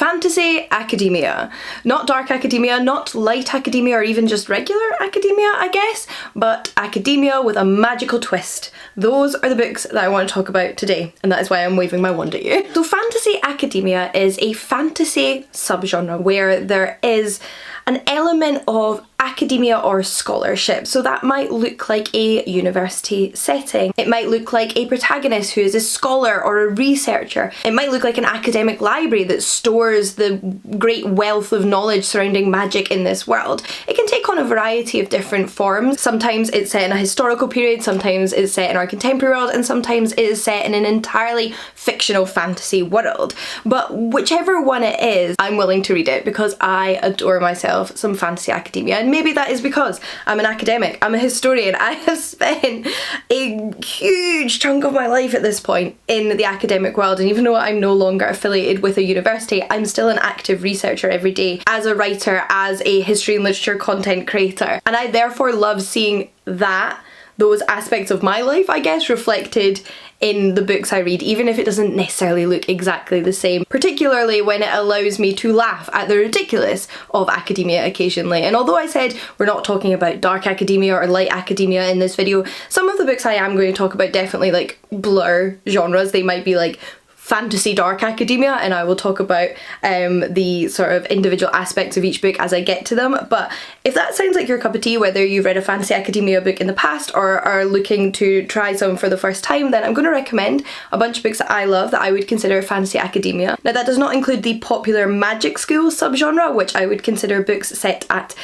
fantasy academia. Not dark academia, not light academia, or even just regular academia, I guess, but academia with a magical twist. Those are the books that I want to talk about today, and that is why I'm waving my wand at you. So fantasy academia is a fantasy subgenre where there is an element of academia or scholarship. So that might look like a university setting. It might look like a protagonist who is a scholar or a researcher. It might look like an academic library that stores the great wealth of knowledge surrounding magic in this world. It can take on a variety of different forms. Sometimes it's set in a historical period, sometimes it's set in our contemporary world, and sometimes it is set in an entirely fictional fantasy world. But whichever one it is, I'm willing to read it because I adore myself some fantasy academia. And maybe that is because I'm an academic, I'm a historian. I have spent a huge chunk of my life at this point in the academic world, and even though I'm no longer affiliated with a university, I'm still an active researcher every day as a writer, as a history and literature content creator, and I therefore love seeing those aspects of my life, I guess, reflected in the books I read, even if it doesn't necessarily look exactly the same, particularly when it allows me to laugh at the ridiculous of academia occasionally. And although I said we're not talking about dark academia or light academia in this video, some of the books I am going to talk about definitely like blur genres. They might be like fantasy dark academia, and I will talk about the sort of individual aspects of each book as I get to them. But if that sounds like your cup of tea, whether you've read a fantasy academia book in the past or are looking to try some for the first time, then I'm going to recommend a bunch of books that I love that I would consider fantasy academia. Now that does not include the popular magic school subgenre, which I would consider books set at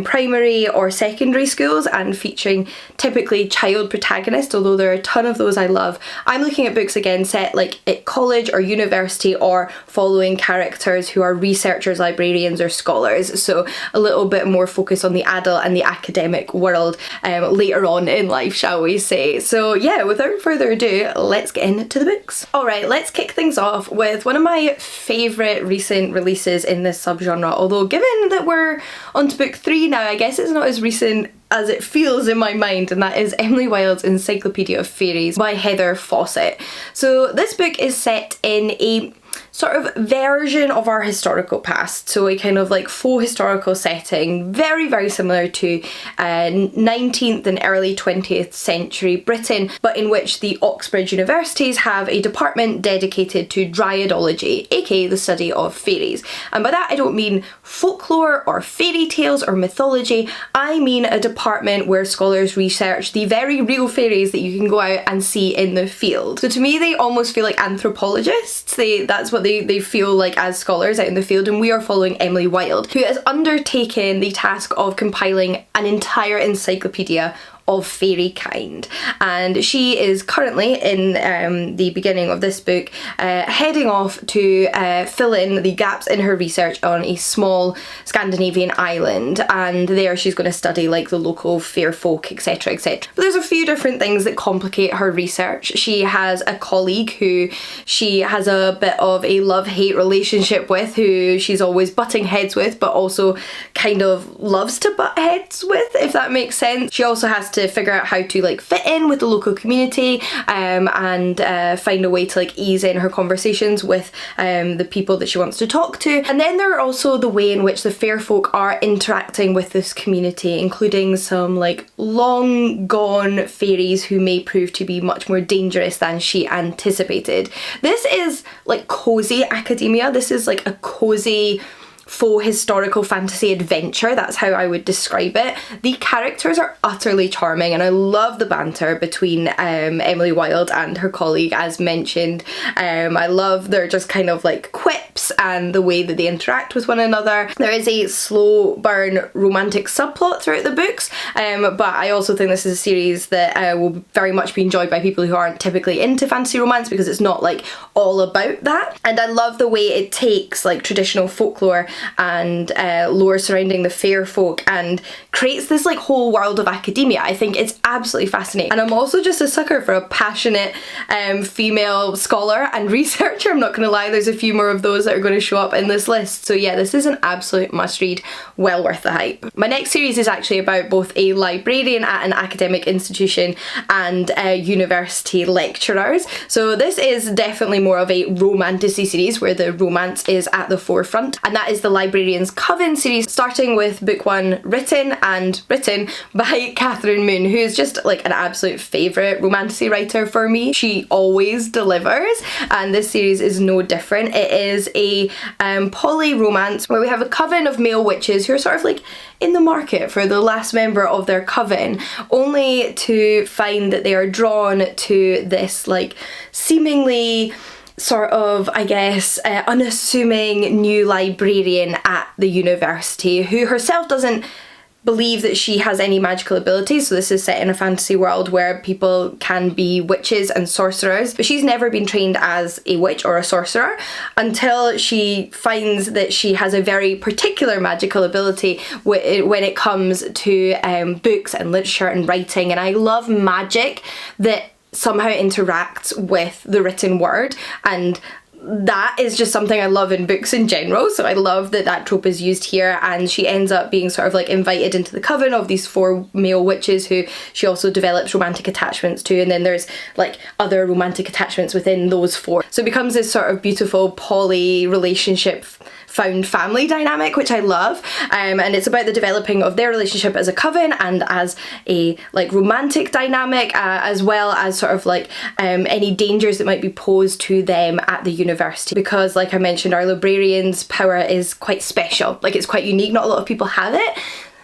primary or secondary schools and featuring typically child protagonists, although there are a ton of those I love. I'm looking at books again set like at college or university or following characters who are researchers, librarians or scholars, so a little bit more focus on the adult and the academic world later on in life, shall we say. So yeah, without further ado, let's get into the books. Alright, let's kick things off with one of my favourite recent releases in this subgenre, although given that we're on to book 3 now, I guess it's not as recent as it feels in my mind, and that is Emily Wilde's Encyclopedia of Fairies by Heather Fawcett. So this book is set in a sort of version of our historical past, so a kind of like faux historical setting, very very similar to 19th and early 20th century Britain, but in which the Oxbridge universities have a department dedicated to dryadology, aka the study of fairies. And by that I don't mean folklore or fairy tales or mythology, I mean a department where scholars research the very real fairies that you can go out and see in the field. So to me they almost feel like anthropologists. That's what they feel like as scholars out in the field, and we are following Emily Wilde, who has undertaken the task of compiling an entire encyclopedia of fairy kind, and she is currently in the beginning of this book heading off to fill in the gaps in her research on a small Scandinavian island, and there she's going to study like the local fair folk, etc, etc. But there's a few different things that complicate her research. She has a colleague who she has a bit of a love-hate relationship with, who she's always butting heads with but also kind of loves to butt heads with, if that makes sense. She also has to figure out how to like fit in with the local community and find a way to like ease in her conversations with the people that she wants to talk to. And then there are also the way in which the fair folk are interacting with this community, including some like long gone fairies who may prove to be much more dangerous than she anticipated. This is like cozy academia. This is like a cozy faux historical fantasy adventure, that's how I would describe it. The characters are utterly charming, and I love the banter between Emily Wilde and her colleague, as mentioned. I love their just kind of like quips and the way that they interact with one another. There is a slow burn romantic subplot throughout the books, but I also think this is a series that will very much be enjoyed by people who aren't typically into fantasy romance, because it's not like all about that. And I love the way it takes like traditional folklore and lore surrounding the fair folk, and creates this like whole world of academia. I think it's absolutely fascinating. And I'm also just a sucker for a passionate female scholar and researcher. I'm not gonna lie, there's a few more of those that are going to show up in this list. So yeah, this is an absolute must read, well worth the hype. My next series is actually about both a librarian at an academic institution and university lecturers. So this is definitely more of a romantasy series where the romance is at the forefront, and that is the Librarians Coven series, starting with book 1, written by Catherine Moon, who is just like an absolute favourite romantasy writer for me. She always delivers, and this series is no different. It is a poly romance where we have a coven of male witches who are sort of like in the market for the last member of their coven, only to find that they are drawn to this like seemingly sort of, I guess, unassuming new librarian at the university who herself doesn't believe that she has any magical abilities. So this is set in a fantasy world where people can be witches and sorcerers, but she's never been trained as a witch or a sorcerer until she finds that she has a very particular magical ability when it comes to books and literature and writing. And I love magic that somehow interacts with the written word, and that is just something I love in books in general. So I love that that trope is used here, and she ends up being sort of like invited into the coven of these 4 male witches who she also develops romantic attachments to, and then there's like other romantic attachments within those 4. So it becomes this sort of beautiful poly relationship found family dynamic, which I love, and it's about the developing of their relationship as a coven and as a like romantic dynamic, as well as sort of like any dangers that might be posed to them at the university, because like I mentioned, our librarian's power is quite special, like it's quite unique, not a lot of people have it.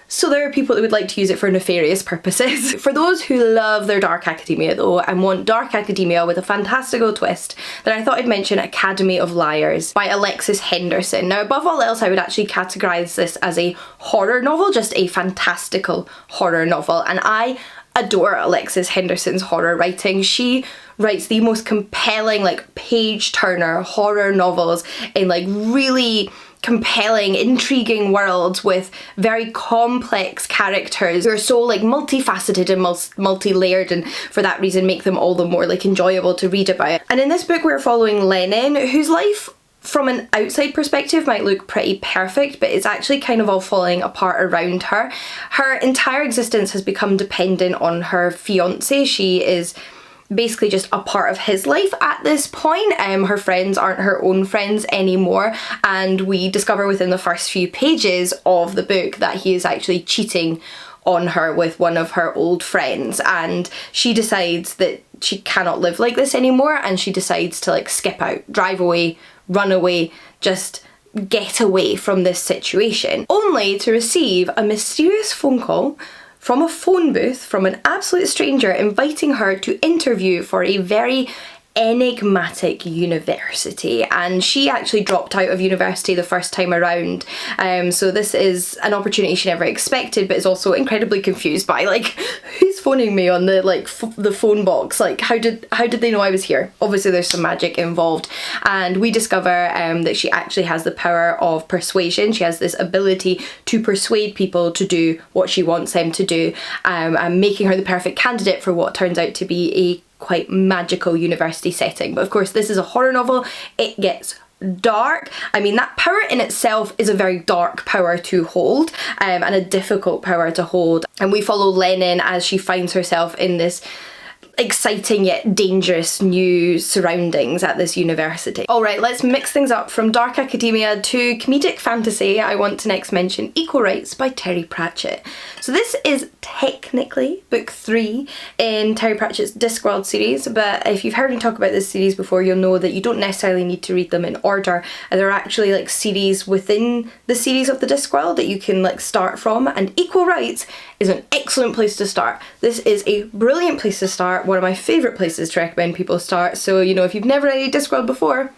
So there are people that would like to use it for nefarious purposes. For those who love their dark academia though, and want dark academia with a fantastical twist, then I thought I'd mention Academy of Liars by Alexis Henderson. Now above all else, I would actually categorise this as a horror novel, just a fantastical horror novel, and I adore Alexis Henderson's horror writing. She writes the most compelling like page-turner horror novels in like really compelling, intriguing worlds with very complex characters who are so like multifaceted and multi-layered, and for that reason make them all the more like enjoyable to read about. And in this book we're following Lennon, whose life from an outside perspective might look pretty perfect, but it's actually kind of all falling apart around her. Her entire existence has become dependent on her fiance. She is basically just a part of his life at this point. Her friends aren't her own friends anymore, and we discover within the first few pages of the book that he is actually cheating on her with one of her old friends, and she decides that she cannot live like this anymore, and she decides to like skip out, drive away, run away, just get away from this situation, only to receive a mysterious phone call from a phone booth from an absolute stranger inviting her to interview for a very enigmatic university, and she actually dropped out of university the first time around, so this is an opportunity she never expected, but is also incredibly confused by like, who's phoning me on the like the phone box, like how did they know I was here? Obviously there's some magic involved, and we discover that she actually has the power of persuasion. She has this ability to persuade people to do what she wants them to do, and making her the perfect candidate for what turns out to be a quite magical university setting. But of course this is a horror novel, it gets dark. I mean, that power in itself is a very dark power to hold, and a difficult power to hold, and we follow Lennon as she finds herself in this exciting yet dangerous new surroundings at this university. Alright, let's mix things up from dark academia to comedic fantasy. I want to next mention Equal Rights by Terry Pratchett. So this is technically book 3 in Terry Pratchett's Discworld series, but if you've heard me talk about this series before, you'll know that you don't necessarily need to read them in order. There are actually like series within the series of the Discworld that you can like start from, and Equal Rights is an excellent place to start. This is a brilliant place to start, one of my favourite places to recommend people start, so you know, if you've never read Discworld before,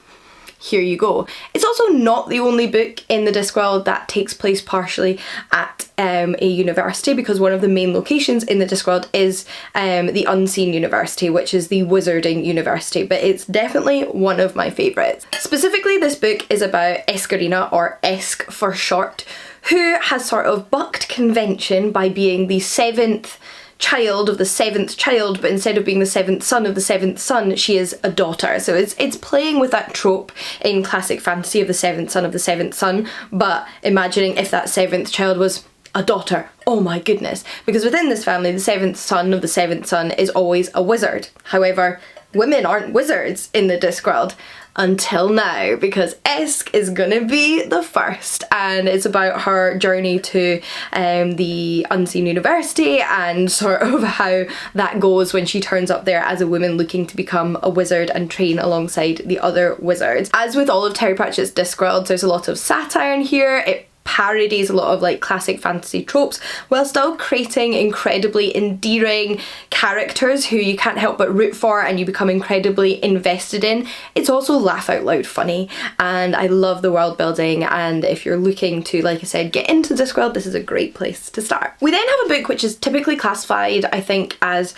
here you go. It's also not the only book in the Discworld that takes place partially at a university, because one of the main locations in the Discworld is the Unseen University, which is the Wizarding University, but it's definitely one of my favourites. Specifically, this book is about Escarina, or Esk for short, who has sort of bucked convention by being the 7th child of the 7th child, but instead of being the 7th son of the 7th son, she is a daughter. So it's playing with that trope in classic fantasy of the 7th son of the 7th son, but imagining if that 7th child was a daughter. Oh my goodness. Because within this family, the 7th son of the 7th son is always a wizard. However, women aren't wizards in the Discworld. Until now, because Esk is gonna be the first, and it's about her journey to the Unseen University and sort of how that goes when she turns up there as a woman looking to become a wizard and train alongside the other wizards. As with all of Terry Pratchett's Discworld, there's a lot of satire in here. It parodies a lot of like classic fantasy tropes while still creating incredibly endearing characters who you can't help but root for and you become incredibly invested in. It's also laugh out loud funny, and I love the world building, and if you're looking to, like I said, get into Discworld, this is a great place to start. We then have a book which is typically classified, I think, as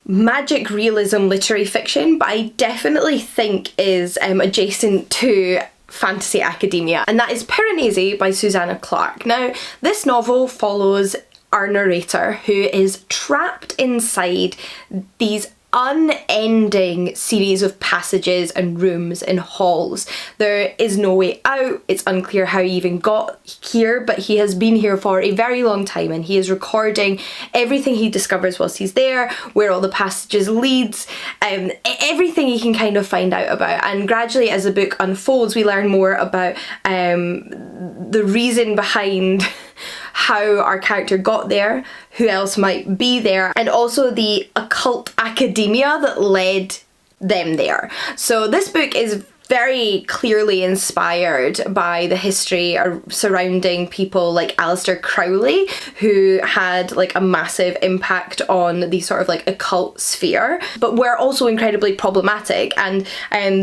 magic realism literary fiction, but I definitely think is adjacent to fantasy academia, and that is Pyrenees by Susanna Clarke. Now, this novel follows our narrator who is trapped inside these unending series of passages and rooms and halls. There is no way out. It's unclear how he even got here, but he has been here for a very long time, and he is recording everything he discovers whilst he's there, where all the passages leads, everything he can kind of find out about. And gradually, as the book unfolds, we learn more about the reason behind how our character got there, who else might be there, and also the occult academia that led them there. So this book is very clearly inspired by the history surrounding people like Aleister Crowley, who had like a massive impact on the sort of like occult sphere, but were also incredibly problematic. And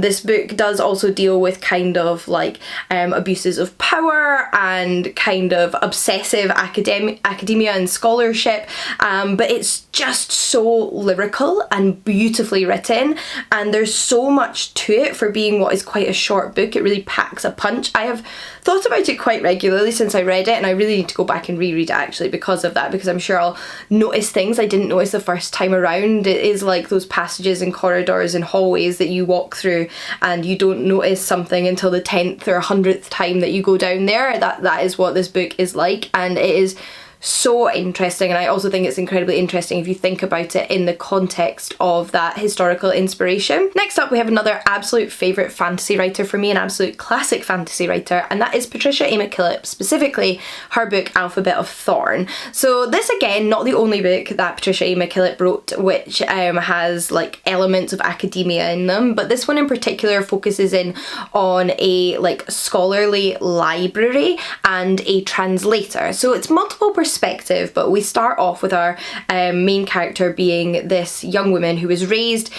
this book does also deal with kind of like abuses of power and kind of obsessive academia and scholarship, but it's just so lyrical and beautifully written, and there's so much to it for being what is quite a short book. It really packs a punch. I have thought about it quite regularly since I read it, and I really need to go back and reread it actually because of that, because I'm sure I'll notice things I didn't notice the first time around. It is like those passages and corridors and hallways that you walk through and you don't notice something until the 10th or 100th time that you go down there. That is what this book is like, and it is so interesting. And I also think it's incredibly interesting if you think about it in the context of that historical inspiration. Next up, we have another absolute favourite fantasy writer for me, an absolute classic fantasy writer, and that is Patricia A. McKillip, specifically her book Alphabet of Thorn. So this, again, not the only book that Patricia A. McKillip wrote which has like elements of academia in them, but this one in particular focuses in on a like scholarly library and a translator. So it's multiple perspective, but we start off with our main character being this young woman who was raised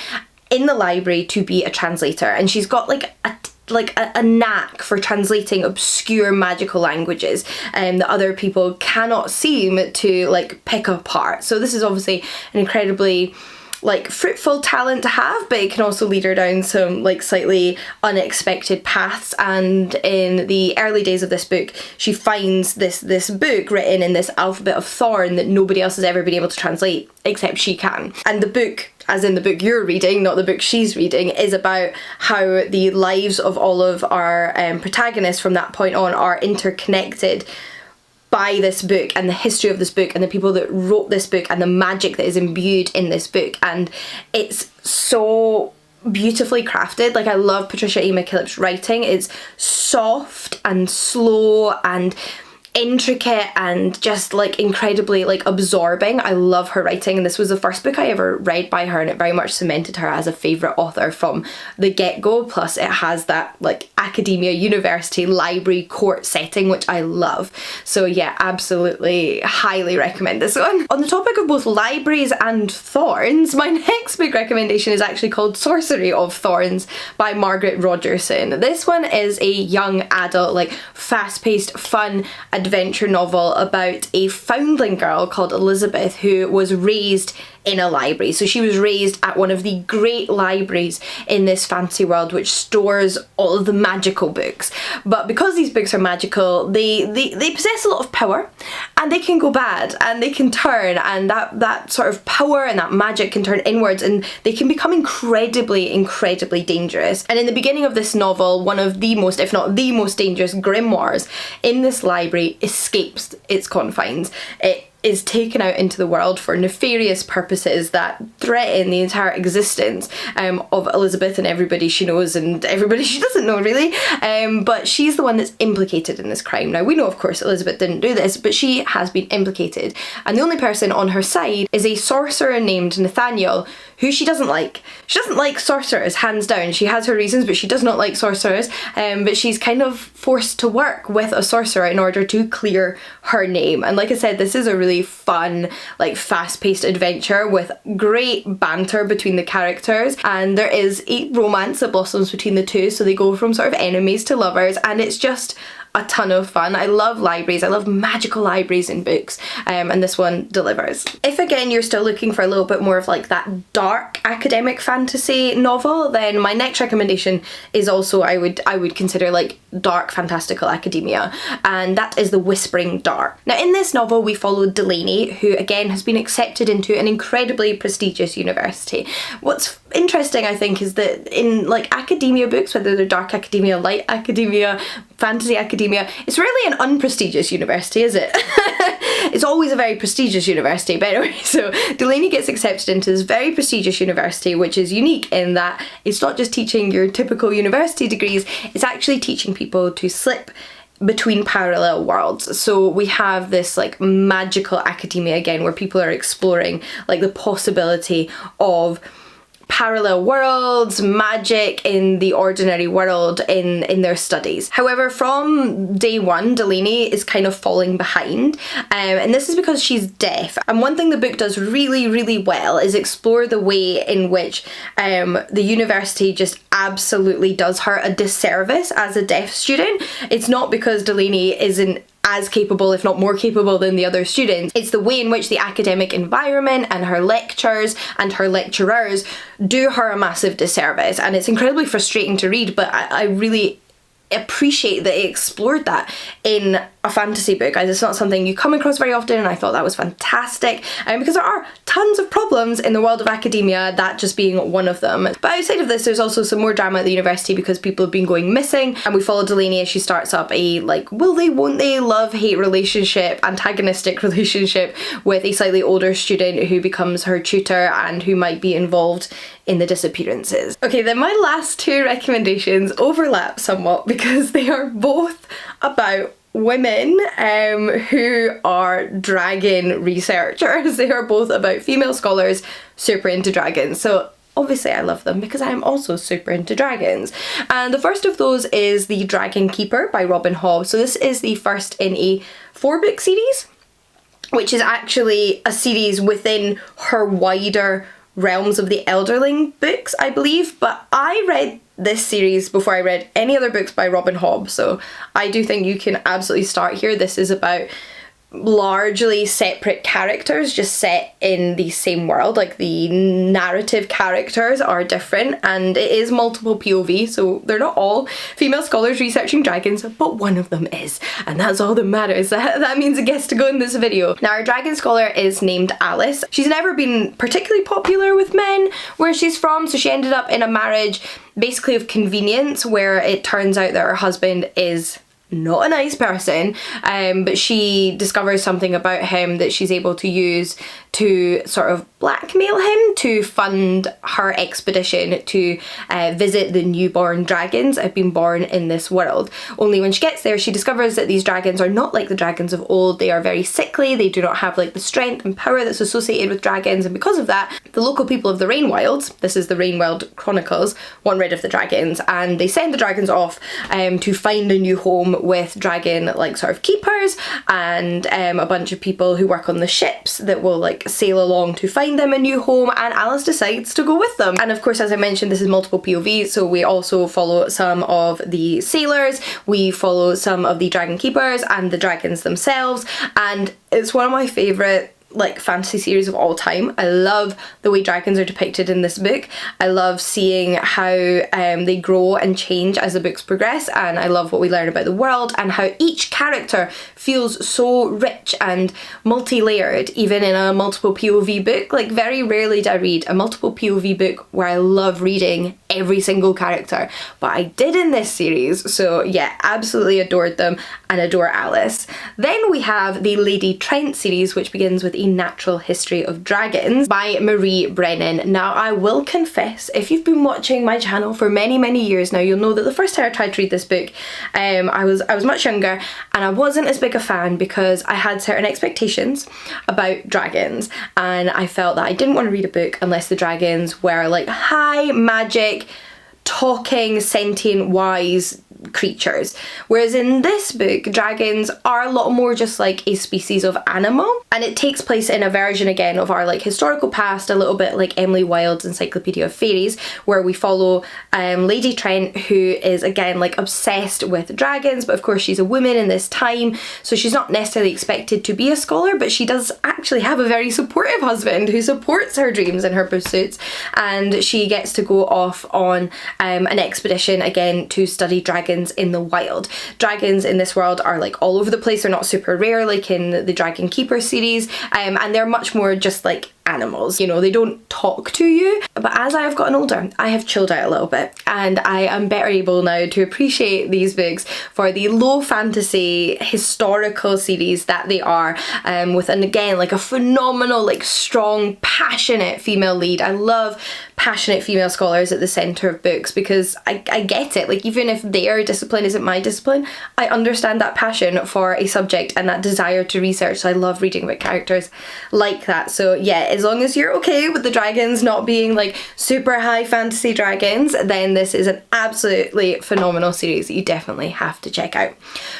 in the library to be a translator, and she's got like a knack for translating obscure magical languages that other people cannot seem to like pick apart. So this is obviously an incredibly like fruitful talent to have, but it can also lead her down some like slightly unexpected paths. And in the early days of this book, she finds this book written in this Alphabet of Thorn that nobody else has ever been able to translate except she can. And the book, as in the book you're reading, not the book she's reading, is about how the lives of all of our protagonists from that point on are interconnected by this book and the history of this book and the people that wrote this book and the magic that is imbued in this book. And it's so beautifully crafted. Like, I love Patricia A. McKillip's writing. It's soft and slow, and intricate and just like incredibly like absorbing. I love her writing, and this was the first book I ever read by her, and it very much cemented her as a favourite author from the get-go. Plus it has that like academia, university, library, court setting, which I love. So yeah, absolutely highly recommend this one. On the topic of both libraries and thorns, my next book recommendation is actually called Sorcery of Thorns by Margaret Rogerson. This one is a young adult, like fast-paced, fun adventure novel about a foundling girl called Elizabeth who was raised in a library. So she was raised at one of the great libraries in this fantasy world which stores all of the magical books. But because these books are magical, they possess a lot of power, and they can go bad and they can turn, and that sort of power and that magic can turn inwards, and they can become incredibly dangerous. And in the beginning of this novel, one of the most, if not the most dangerous grimoires in this library escapes its confines. It is taken out into the world for nefarious purposes that threaten the entire existence of Elizabeth and everybody she knows and everybody she doesn't know, really. But she's the one that's implicated in this crime. Now, we know, of course, Elizabeth didn't do this, but she has been implicated. And the only person on her side is a sorcerer named Nathaniel, who she doesn't like. She doesn't like sorcerers, hands down. She has her reasons, but she does not like sorcerers. But she's kind of forced to work with a sorcerer in order to clear her name. And like I said, this is a really fun, like fast-paced adventure with great banter between the characters, and there is a romance that blossoms between the two, so they go from sort of enemies to lovers, and it's just a ton of fun. I love libraries, I love magical libraries in books, and this one delivers. If again you're still looking for a little bit more of like that dark academic fantasy novel, then my next recommendation is also I would consider like dark fantastical academia, and that is The Whispering Dark. Now in this novel we followed Delaney, who again has been accepted into an incredibly prestigious university. What's interesting, I think, is that in like academia books, whether they're dark academia, light academia, fantasy academia, it's rarely an unprestigious university, is it? It's always a very prestigious university. But anyway, so Delaney gets accepted into this very prestigious university, which is unique in that it's not just teaching your typical university degrees, it's actually teaching people to slip between parallel worlds. So we have this like magical academia again, where people are exploring like the possibility of parallel worlds, magic in the ordinary world in their studies. However, from day one, Delaney is kind of falling behind, and this is because she's deaf. And one thing the book does really well is explore the way in which the university just absolutely does her a disservice as a deaf student. It's not because Delaney isn't as capable, if not more capable, than the other students. It's the way in which the academic environment and her lectures and her lecturers do her a massive disservice, and it's incredibly frustrating to read, but I really appreciate that it explored that in a fantasy book, as it's not something you come across very often, and I thought that was fantastic, because there are tons of problems in the world of academia, that just being one of them. But outside of this, there's also some more drama at the university because people have been going missing, and we follow Delaney as she starts up a like will they won't they love-hate relationship, antagonistic relationship with a slightly older student who becomes her tutor and who might be involved in the disappearances. Okay, then my last two recommendations overlap somewhat because they are both about women who are dragon researchers. They are both about female scholars super into dragons. So obviously I love them because I'm also super into dragons. And the first of those is The Dragon Keeper by Robin Hobb. So this is the first in a 4-book series, which is actually a series within her wider realms of the Elderling books, I believe. But I read this series before I read any other books by Robin Hobb, so I do think you can absolutely start here. This is about largely separate characters just set in the same world. Like the narrative characters are different, and it is multiple POV, so they're not all female scholars researching dragons, but one of them is, and that's all that matters. That means it gets to go in this video. Now our dragon scholar is named Alice. She's never been particularly popular with men where she's from, so she ended up in a marriage basically of convenience, where it turns out that her husband is not a nice person, but she discovers something about him that she's able to use to sort of blackmail him to fund her expedition to visit the newborn dragons that have been born in this world. Only when she gets there, she discovers that these dragons are not like the dragons of old. They are very sickly, they do not have like the strength and power that's associated with dragons, and because of that, the local people of the Rainwilds, this is the Rainwild Chronicles, want rid of the dragons, and they send the dragons off to find a new home with dragon like sort of keepers and a bunch of people who work on the ships that will like sail along to find them a new home, and Alice decides to go with them. And of course, as I mentioned, this is multiple POVs, so we also follow some of the sailors, we follow some of the dragon keepers and the dragons themselves, and it's one of my favourite like fantasy series of all time. I love the way dragons are depicted in this book. I love seeing how they grow and change as the books progress, and I love what we learn about the world and how each character feels so rich and multi-layered even in a multiple POV book. Like very rarely do I read a multiple POV book where I love reading every single character, but I did in this series, so yeah, absolutely adored them and adore Alice. Then we have the Lady Trent series, which begins with A Natural History of Dragons by Marie Brennan. Now I will confess, if you've been watching my channel for many years now, you'll know that the first time I tried to read this book, I was much younger and I wasn't as big a fan because I had certain expectations about dragons, and I felt that I didn't want to read a book unless the dragons were like high magic, talking, sentient, wise creatures. Whereas in this book, dragons are a lot more just like a species of animal, and it takes place in a version again of our like historical past, a little bit like Emily Wilde's Encyclopedia of Fairies, where we follow Lady Trent, who is again like obsessed with dragons, but of course she's a woman in this time, so she's not necessarily expected to be a scholar, but she does actually have a very supportive husband who supports her dreams and her pursuits, and she gets to go off on an expedition again to study dragons in the wild. Dragons in this world are like all over the place, they're not super rare like in the Dragon Keeper series, and they're much more just like animals, you know, they don't talk to you. But as I have gotten older, I have chilled out a little bit, and I am better able now to appreciate these books for the low fantasy historical series that they are, with an again like a phenomenal like strong passionate female lead. I love passionate female scholars at the centre of books because I get it, like even if their discipline isn't my discipline, I understand that passion for a subject and that desire to research, so I love reading about characters like that. So yeah, as long as you're okay with the dragons not being like super high fantasy dragons, then this is an absolutely phenomenal series that you definitely have to check out.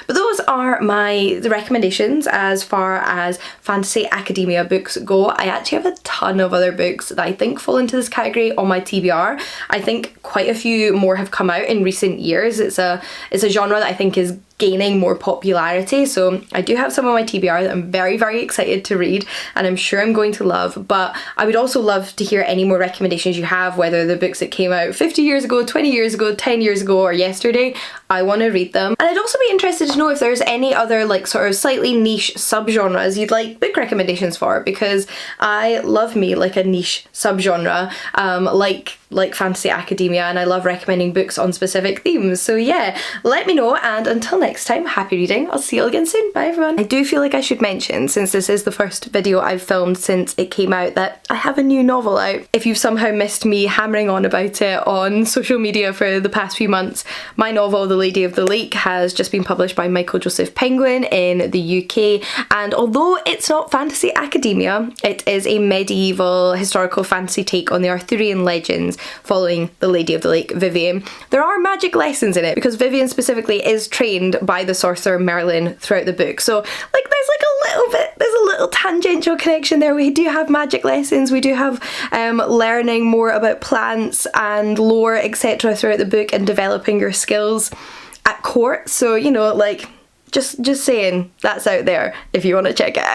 But those are the recommendations as far as fantasy academia books go. I actually have a ton of other books that I think fall into this category on my TBR. I think quite a few more have come out in recent years. It's a genre that I think is gaining more popularity, so I do have some on my TBR that I'm very excited to read and I'm sure I'm going to love. But I would also love to hear any more recommendations you have, whether the books that came out 50 years ago, 20 years ago, 10 years ago or yesterday. I want to read them, and I'd also be interested to know if there's any other like sort of slightly niche subgenres you'd like book recommendations for, because I love me like a niche subgenre like fantasy academia, and I love recommending books on specific themes. So yeah, let me know, and until next time, happy reading. I'll see you all again soon. Bye everyone. I do feel like I should mention, since this is the first video I've filmed since it came out, that I have a new novel out. If you've somehow missed me hammering on about it on social media for the past few months, my novel The Lady of the Lake has just been published by Michael Joseph Penguin in the UK, and although it's not fantasy academia, it is a medieval historical fantasy take on the Arthurian legends following the Lady of the Lake, Vivian. There are magic lessons in it because Vivian specifically is trained by the sorcerer Merlin throughout the book, so like there's a little tangential connection there. We do have magic lessons, we do have learning more about plants and lore etc throughout the book and developing your skills at court, so you know, like just saying, that's out there if you want to check it out.